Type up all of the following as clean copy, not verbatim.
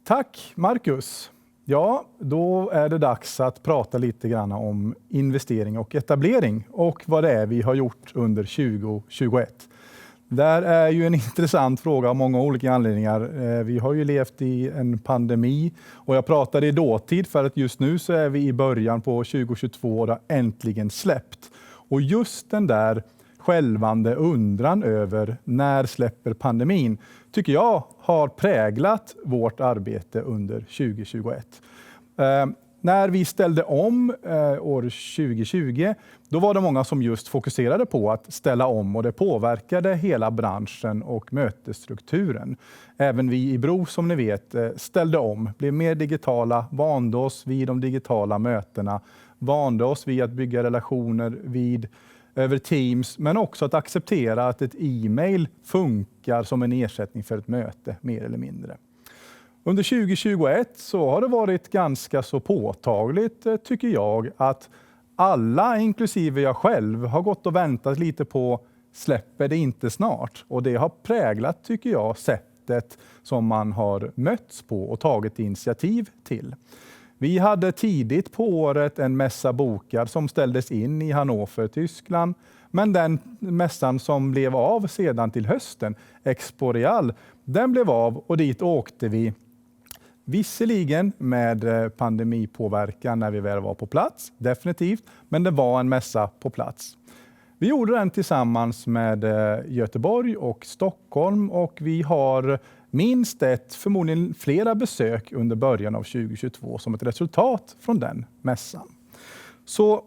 Tack Marcus. Ja, då är det dags att prata lite grann om investering och etablering och vad det är vi har gjort under 2021. Där är ju en intressant fråga av många olika anledningar. Vi har ju levt i en pandemi och jag pratade i dåtid för att just nu så är vi i början på 2022 och det har äntligen släppt. Och just den där skälvande undran över när släpper pandemin tycker jag har präglat vårt arbete under 2021. När vi ställde om år 2020, då var det många som just fokuserade på att ställa om och det påverkade hela branschen och mötesstrukturen. Även vi i Bro som ni vet ställde om, blev mer digitala, vande oss vid de digitala mötena, vande oss vid att bygga relationer över Teams, men också att acceptera att ett e-mail funkar som en ersättning för ett möte, mer eller mindre. Under 2021 så har det varit ganska så påtagligt, tycker jag, att alla, inklusive jag själv, har gått och väntat lite på släpper det inte snart. Och det har präglat, tycker jag, sättet som man har mötts på och tagit initiativ till. Vi hade tidigt på året en mässa bokad som ställdes in i Hannover, Tyskland. Men den mässan som blev av sedan till hösten, Expo Real, den blev av och dit åkte vi. Visserligen med pandemipåverkan när vi väl var på plats, definitivt, men det var en mässa på plats. Vi gjorde den tillsammans med Göteborg och Stockholm och vi har minst förmodligen flera besök under början av 2022 som ett resultat från den mässan. Så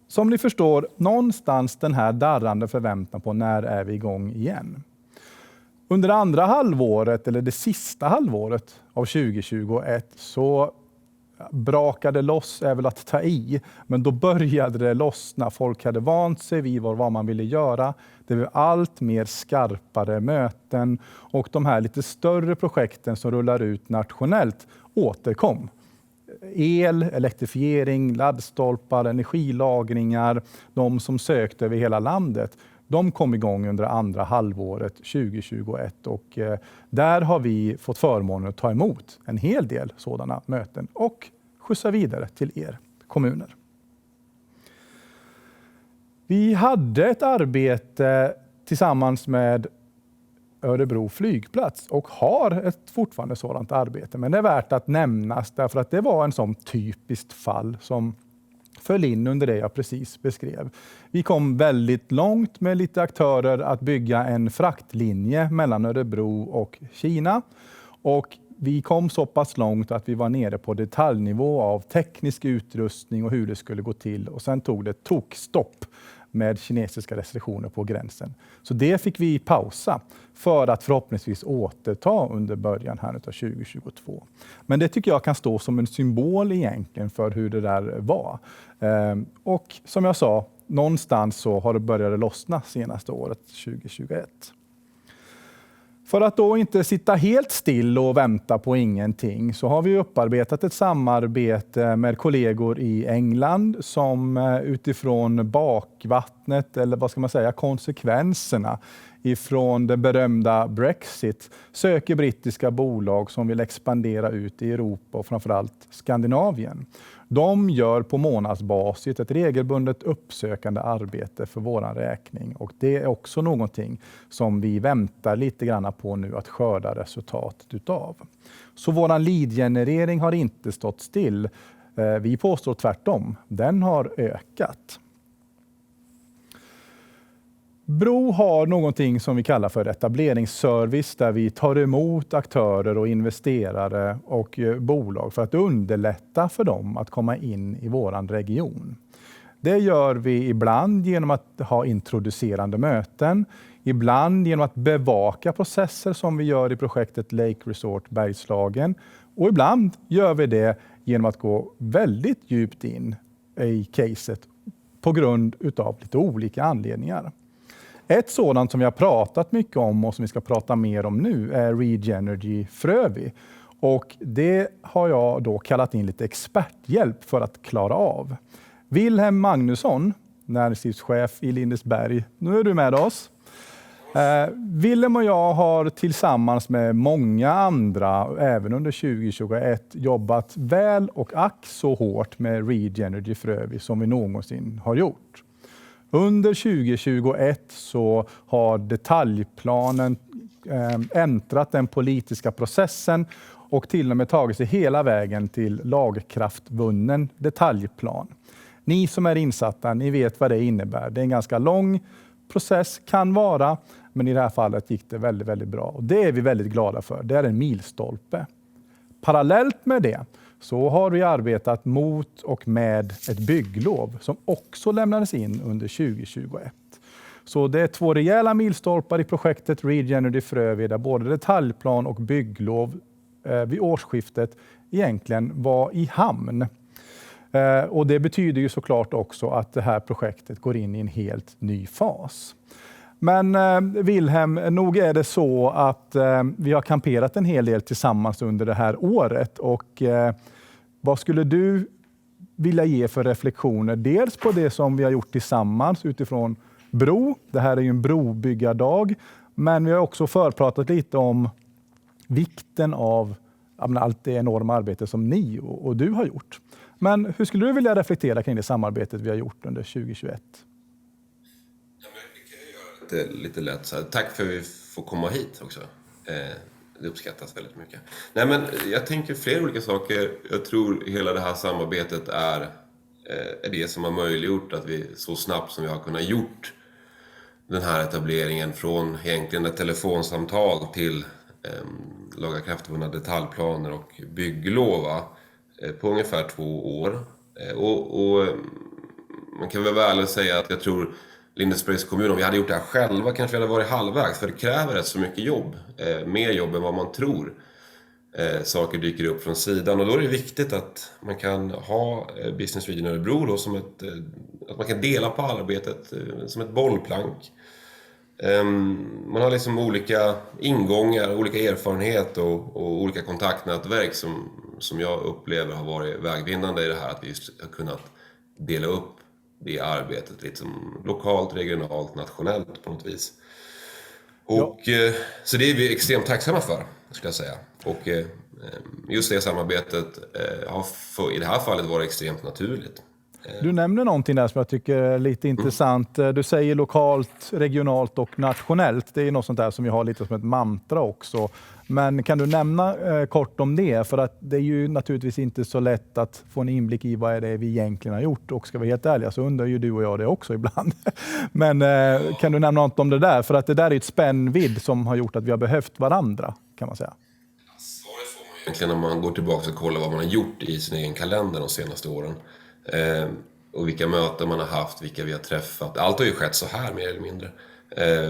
som ni förstår, någonstans den här darrande förväntan på när är vi igång igen. Under andra halvåret, eller det sista halvåret av 2021, så brakade loss, är väl att ta i, men då började det lossna. Folk hade vant sig vid vad man ville göra. Det blev allt mer skarpare möten och de här lite större projekten som rullar ut nationellt återkom. El, elektrifiering, laddstolpar, energilagringar, de som sökte över hela landet. De kom igång under andra halvåret 2021 och där har vi fått förmånen att ta emot en hel del sådana möten och skjutsa vidare till er kommuner. Vi hade ett arbete tillsammans med Örebro flygplats och har ett fortfarande sådant arbete. Men det är värt att nämnas därför att det var en sån typiskt fall som föll in under det jag precis beskrev. Vi kom väldigt långt med lite aktörer att bygga en fraktlinje mellan Örebro och Kina. Och vi kom så pass långt att vi var nere på detaljnivå av teknisk utrustning och hur det skulle gå till. Och sen tog det tokstopp med kinesiska restriktioner på gränsen. Så det fick vi pausa för att förhoppningsvis återta under början här av 2022. Men det tycker jag kan stå som en symbol egentligen för hur det där var. Och som jag sa, någonstans så har det börjat lossna senaste året 2021. För att då inte sitta helt still och vänta på ingenting så har vi upparbetat ett samarbete med kollegor i England som utifrån bakvattnet eller vad ska man säga konsekvenserna ifrån det berömda Brexit söker brittiska bolag som vill expandera ut i Europa och framförallt Skandinavien. De gör på månadsbasis ett regelbundet uppsökande arbete för våran räkning och det är också någonting som vi väntar lite grann på nu att skörda resultatet utav. Så våran lead-generering har inte stått still. Vi påstår tvärtom, den har ökat. Bro har någonting som vi kallar för etableringsservice där vi tar emot aktörer och investerare och bolag för att underlätta för dem att komma in i våran region. Det gör vi ibland genom att ha introducerande möten, ibland genom att bevaka processer som vi gör i projektet Lake Resort Bergslagen och ibland gör vi det genom att gå väldigt djupt in i caset på grund utav lite olika anledningar. Ett sådant som vi har pratat mycket om och som vi ska prata mer om nu är Regenergy Frövi. Och det har jag då kallat in lite experthjälp för att klara av. Wilhelm Magnusson, näringslivschef i Lindesberg. Nu är du med oss. Willem och jag har tillsammans med många andra, även under 2021, jobbat väl och ack så hårt med Regenergy Frövi som vi någonsin har gjort. Under 2021 så har detaljplanen äntrat den politiska processen och till och med tagit sig hela vägen till lagkraftvunnen detaljplan. Ni som är insatta, ni vet vad det innebär. Det är en ganska lång process, kan vara, men i det här fallet gick det väldigt, väldigt bra. Och det är vi väldigt glada för. Det är en milstolpe. Parallellt med det så har vi arbetat mot och med ett bygglov som också lämnades in under 2021. Så det är 2 rejäla milstolpar i projektet Regenergy Frövi där både detaljplan och bygglov vid årsskiftet egentligen var i hamn. Och det betyder ju såklart också att det här projektet går in i en helt ny fas. Men Wilhelm, nog är det så att vi har kamperat en hel del tillsammans under det här året. Och vad skulle du vilja ge för reflektioner? Dels på det som vi har gjort tillsammans utifrån bro. Det här är ju en brobyggardag. Men vi har också förpratat lite om vikten av allt det enorma arbete som ni och du har gjort. Men hur skulle du vilja reflektera kring det samarbetet vi har gjort under 2021? Ja, men det kan jag göra lite lätt. Så här. Tack för att vi får komma hit också. Det uppskattas väldigt mycket. Nej, men jag tänker flera olika saker. Jag tror hela det här samarbetet är det som har möjliggjort att vi så snabbt som vi har kunnat gjort den här etableringen från egentligen ett telefonsamtal till lagakraftvunna detaljplaner och bygglov på ungefär 2 år. Och man kan väl ärligt säga att jag tror Lindesbergs kommun, om vi hade gjort det här själva kanske vi hade varit halvvägs, för det kräver rätt så mycket jobb, mer jobb än vad man tror. Saker dyker upp från sidan och då är det viktigt att man kan ha Business Region Örebro då som att man kan dela på arbetet som ett bollplank. Man har liksom olika ingångar, olika erfarenhet och olika kontaktnätverk som jag upplever har varit vägvinnande i det här, att vi har kunnat dela upp det arbetet liksom lokalt, regionalt, nationellt på något vis. Och så det är vi extremt tacksamma för, skulle jag säga. Och just det samarbetet har i det här fallet varit extremt naturligt. Du nämner någonting där som jag tycker är lite intressant. Du säger lokalt, regionalt och nationellt. Det är något sånt där som vi har lite som ett mantra också. Men kan du nämna kort om det? För att det är ju naturligtvis inte så lätt att få en inblick i vad är det vi egentligen har gjort. Och ska vi vara helt ärliga så undrar ju du och jag det också ibland. Men kan du nämna något om det där? För att det där är ett spännvidd som har gjort att vi har behövt varandra, kan man säga. Svaret får man egentligen när man går tillbaka och kollar vad man har gjort i sin egen kalender de senaste åren. Och vilka möten man har haft, vilka vi har träffat. Allt har ju skett så här mer eller mindre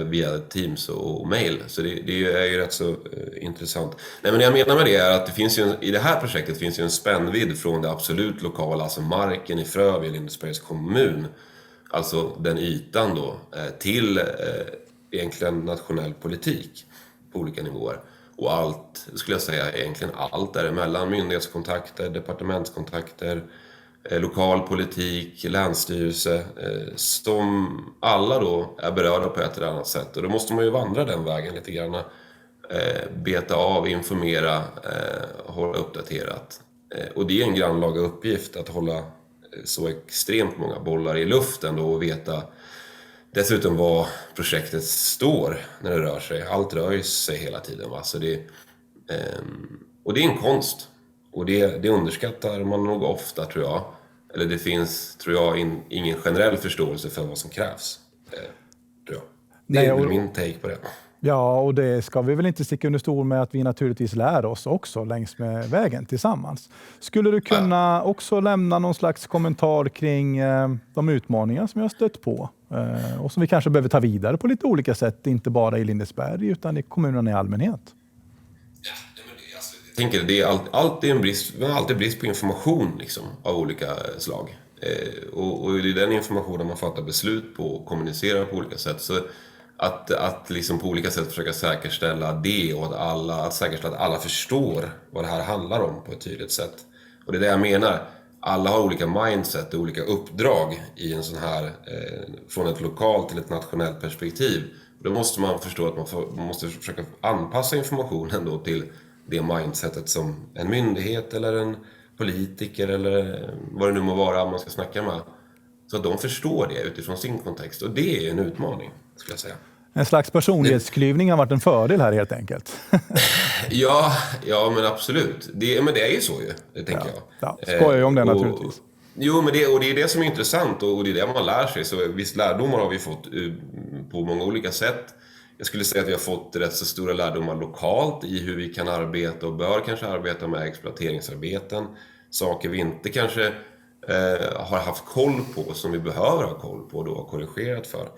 via Teams och mail. Så det är ju rätt så intressant. Nej, men det jag menar med det är att det finns ju i det här projektet finns ju en spännvidd från det absolut lokala, alltså marken i Frövi, Lindesbergs kommun, alltså den ytan då, till egentligen nationell politik på olika nivåer. Och allt, skulle jag säga, egentligen allt däremellan, myndighetskontakter, departementskontakter, lokal politik, länsstyrelse, som alla då är berörda på ett eller annat sätt. Och då måste man ju vandra den vägen lite grann, beta av, informera, hålla uppdaterat. Och det är en grannlaga uppgift att hålla så extremt många bollar i luften då och veta dessutom vad projektet står när det rör sig. Allt rör sig hela tiden, va? Så och det är en konst. Och det underskattar man nog ofta, tror jag. Eller det finns, tror jag, ingen generell förståelse för vad som krävs. Tror jag. Det är väl min take på det. Ja, och det ska vi väl inte sticka under stol med att vi naturligtvis lär oss också längs med vägen tillsammans. Skulle du kunna också lämna någon slags kommentar kring de utmaningar som jag har stött på? Och som vi kanske behöver ta vidare på lite olika sätt, inte bara i Lindesberg utan i kommunerna i allmänhet. Jag tänker det är alltid en brist, man har alltid brist på information liksom, av olika slag. Och det är den informationen man fattar beslut på och kommunicerar på olika sätt. Så att liksom på olika sätt försöka säkerställa det och att säkerställa att alla förstår vad det här handlar om på ett tydligt sätt. Och det är det jag menar. Alla har olika mindset och olika uppdrag i en sån här, från ett lokalt till ett nationellt perspektiv. Då måste man förstå att man måste försöka anpassa informationen då till det mindsetet som en myndighet eller en politiker eller vad det nu må vara man ska snacka med. Så att de förstår det utifrån sin kontext. Och det är en utmaning, skulle jag säga. En slags personlighetsklyvning har varit en fördel här helt enkelt. Ja, men absolut. Men det är ju så ju, det tänker jag. Ja, skojar ju om det naturligtvis. Jo, men det är det som är intressant och det är det man lär sig. Så visst, lärdomar har vi fått på många olika sätt. Jag skulle säga att vi har fått rätt så stora lärdomar lokalt i hur vi kan arbeta och bör kanske arbeta med exploateringsarbeten. Saker vi inte kanske har haft koll på som vi behöver ha koll på och då har korrigerat för.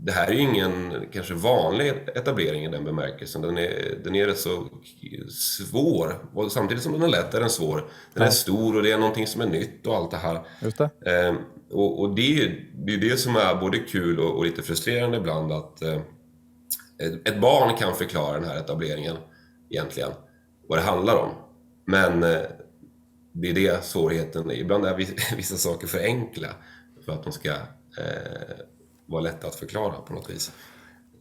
Det här är ju ingen kanske vanlig etablering i den bemärkelsen. Den är rätt så svår. Och samtidigt som den är lätt är den svår. Den är stor och det är någonting som är nytt och allt det här. Just det. Och det är det som är både kul och lite frustrerande ibland. Att ett barn kan förklara den här etableringen egentligen. Vad det handlar om. Men det är det svårigheten. Ibland är vissa saker för enkla. För att de ska vara lätt att förklara på något vis.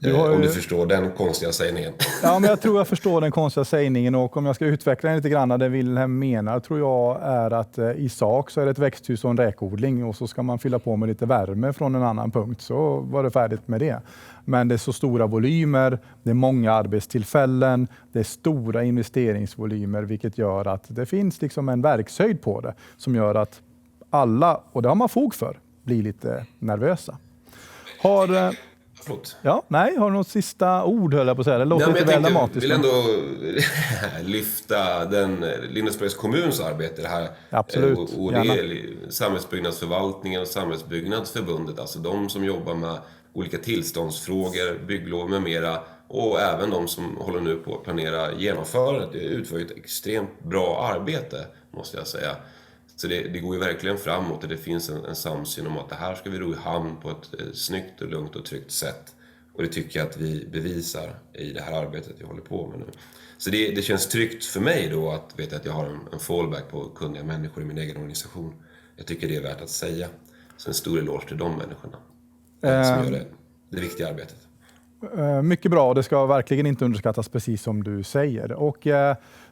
Om du förstår den konstiga sägningen. Ja, men jag tror jag förstår den konstiga sägningen, och om jag ska utveckla den lite grann, det Wilhelm menar tror jag är att i sak så är det ett växthus och en räkodling och så ska man fylla på med lite värme från en annan punkt, så var det färdigt med det. Men det är så stora volymer, det är många arbetstillfällen, det är stora investeringsvolymer, vilket gör att det finns liksom en verkshöjd på det som gör att alla, och det har man fog för, blir lite nervösa. Har du något sista ord, höll jag på att säga? Det låter lite väl dramatiskt. Jag vill ändå lyfta Lindesbergs kommuns arbete här. Absolut. Och det är samhällsbyggnadsförvaltningen och samhällsbyggnadsförbundet. Alltså de som jobbar med olika tillståndsfrågor, bygglov med mera. Och även de som håller nu på att planera genomförandet. Det utför ett extremt bra arbete, måste jag säga. Så det går ju verkligen framåt och det finns en samsyn om att det här ska vi ro i hamn på ett snyggt och lugnt och tryggt sätt. Och det tycker jag att vi bevisar i det här arbetet vi håller på med nu. Så det känns tryggt för mig då att veta att jag har en fallback på kunniga människor i min egen organisation. Jag tycker det är värt att säga. Så en stor eloge till de människorna som gör det viktiga arbetet. Mycket bra, det ska verkligen inte underskattas, precis som du säger. Och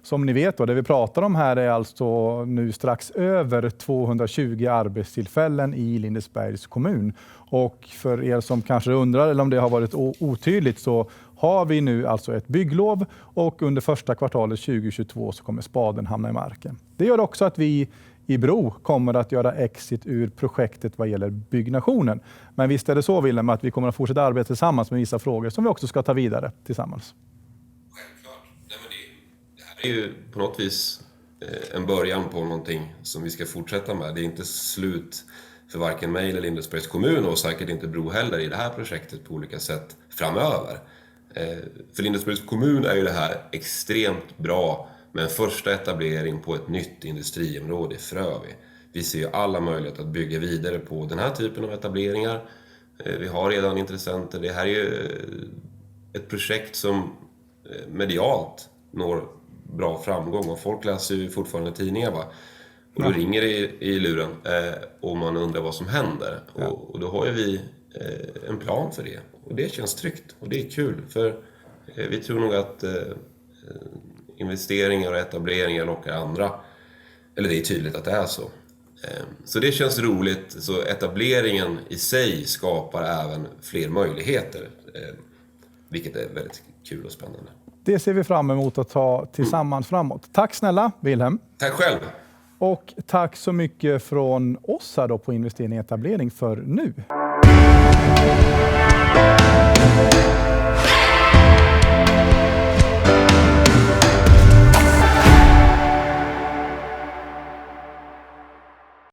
som ni vet då, det vi pratar om här är alltså nu strax över 220 arbetstillfällen i Lindesbergs kommun. Och för er som kanske undrar eller om det har varit otydligt, så har vi nu alltså ett bygglov och under första kvartalet 2022 så kommer spaden hamna i marken. Det gör också att vi i Bro kommer att göra exit ur projektet vad gäller byggnationen. Men visst är det så, Wilhelm, att vi kommer att fortsätta arbeta tillsammans med vissa frågor som vi också ska ta vidare tillsammans. Självklart. Nej, men det här är ju på något vis en början på någonting som vi ska fortsätta med. Det är inte slut för varken mig eller Lindesbergs kommun och säkert inte Bro heller i det här projektet på olika sätt framöver. För Lindesbergs kommun är ju det här extremt bra med en första etablering på ett nytt industriområde i Frövi. Vi ser ju alla möjligheter att bygga vidare på den här typen av etableringar. Vi har redan intressenter. Det här är ju ett projekt som medialt når bra framgång och folk läser ju fortfarande tidningar, va? Och då ringer det i luren och man undrar vad som händer. Ja. Och då har ju vi en plan för det. Och det känns tryggt och det är kul, för vi tror nog att investeringar och etableringar lockar andra. Eller det är tydligt att det är så. Så det känns roligt. Så etableringen i sig skapar även fler möjligheter. Vilket är väldigt kul och spännande. Det ser vi fram emot att ta tillsammans framåt. Tack snälla, Wilhelm. Tack själv. Och tack så mycket från oss här då på Investering och etablering för nu.